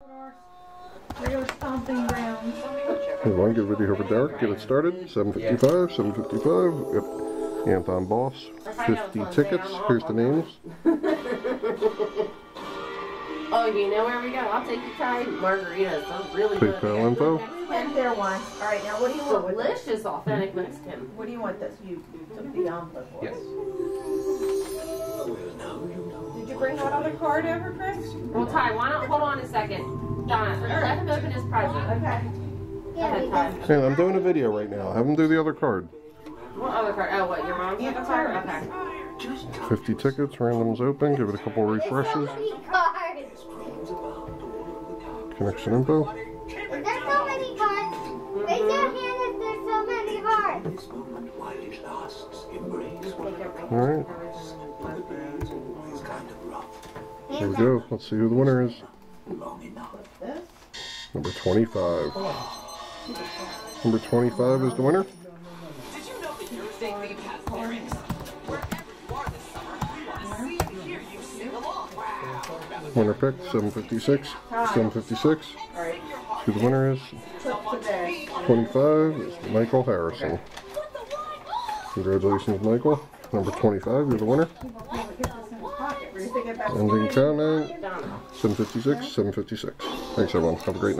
Regular stomping grounds. Everyone, get ready for Derek. Get it started. 7:55, 7:55. Yep. Anton Boss. 50 tickets. Here's the names. Oh, you know where we go? I'll take you Thai margaritas. Those really good. PayPal info. And there one. All right, now what do you want with this? Delicious, authentic Mexican. What do you want this? You took the envelope for us. Yes. Did you bring one other card over, Chris? Well, Ty, why don't hold on a second. Donna, let him open his present. Okay. Go ahead, Ty. Hey, I'm doing a video right now. Have him do the other card. What other card? Oh, what? Your mom's other card? Okay. 50 tickets. Random's open. Give it a couple refreshes. Connection info. Is there so many cards? Raise your hand if there's so many cards. Alright. Here we go. Let's see who the winner is. Number 25. Number 25 is the winner. Did you know that your state league has lyrics? Wherever you are this summer, we want to see and hear you sing along. Wow. Winner picked 756. 756. All right. Who the winner is? Flip to this. 25 is Michael Harrison. Congratulations, Michael. Number 25, you're the winner. Pocket. Where do you think about Ending countdown. Donna. 756, 756. Thanks, everyone. Have a great night.